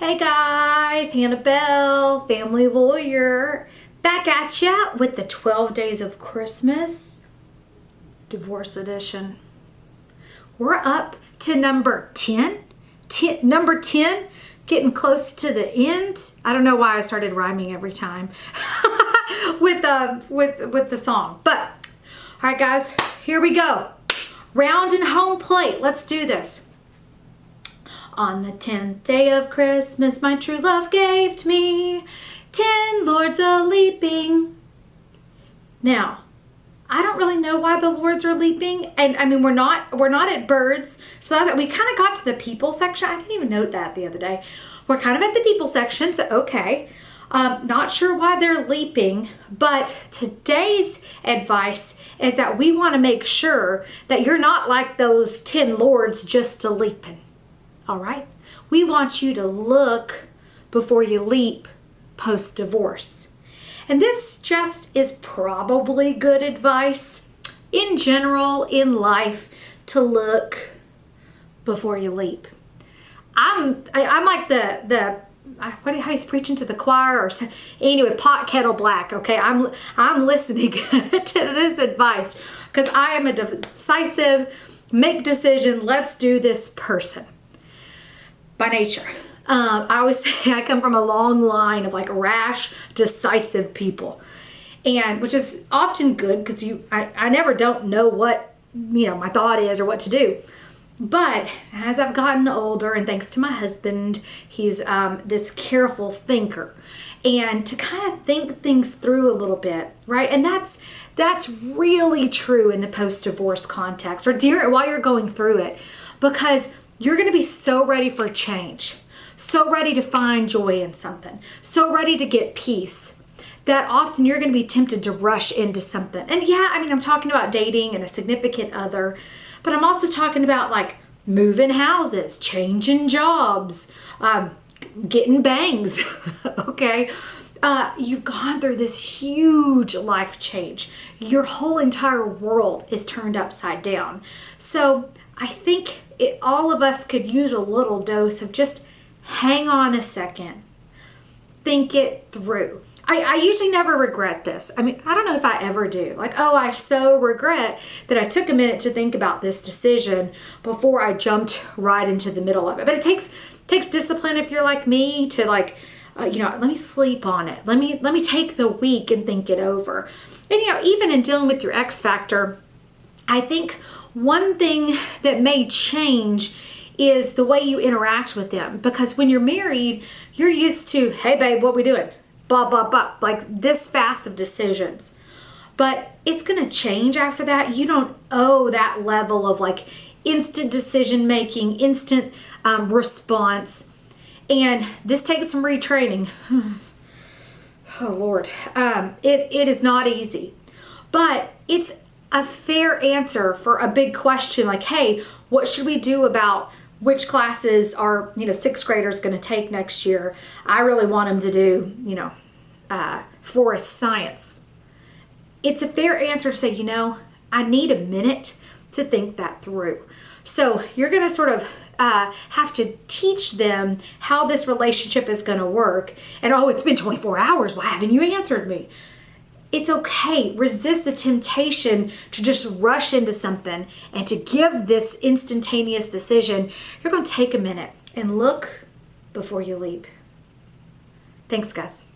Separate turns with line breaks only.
Hey guys, Hannah Bell, family lawyer, back at ya with the 12 Days of Christmas, Divorce Edition. We're up to number 10. Number 10, getting close to the end. I don't know why I started rhyming every time with the song. But, all right guys, here we go. Round and home plate. Let's do this. On the 10th day of Christmas, my true love gave to me 10 lords a-leaping. Now, I don't really know why the lords are leaping, and I mean we're not at birds, so that we kind of got to the people section. I didn't even note that the other day. We're kind of at the people section, so okay. Not sure why they're leaping, but today's advice is that we want to make sure that you're not like those 10 lords just a-leaping. All right? We want you to look before you leap post-divorce. And this just is probably good advice in general in life to look before you leap. I'm like the how he's preaching to the choir or anyway, pot kettle black. Okay, I'm listening to this advice because I am a decisive, make decision, let's do this person. By nature. I always say I come from a long line of like rash, decisive people. And which is often good because I never don't know what, my thought is or what to do. But as I've gotten older, and thanks to my husband, he's this careful thinker. And to kind of think things through a little bit, right? And that's really true in the post-divorce context or while you're going through it. Because you're going to be so ready for change, so ready to find joy in something, so ready to get peace, that often you're going to be tempted to rush into something. And yeah, I'm talking about dating and a significant other, but I'm also talking about like moving houses, changing jobs, getting bangs, okay? You've gone through this huge life change. Your whole entire world is turned upside down. So I think all of us could use a little dose of just hang on a second, think it through. I usually never regret this. I don't know if I ever do. Like, oh, I so regret that I took a minute to think about this decision before I jumped right into the middle of it. But it takes discipline if you're like me to like, let me sleep on it. Let me take the week and think it over. And even in dealing with your X factor, I think one thing that may change is the way you interact with them. Because when you're married, you're used to, hey babe, what we doing? Blah, blah, blah. Like this fast of decisions. But it's going to change after that. You don't owe that level of like instant decision making, instant response. And this takes some retraining. Oh Lord. It is not easy. But it's a fair answer for a big question like, hey, what should we do about which classes are, sixth graders going to take next year? I really want them to do, forest science. It's a fair answer to say, I need a minute to think that through. So you're going to sort of have to teach them how this relationship is going to work. And it's been 24 hours. Why haven't you answered me? It's okay. Resist the temptation to just rush into something and to give this instantaneous decision. You're going to take a minute and look before you leap. Thanks, guys.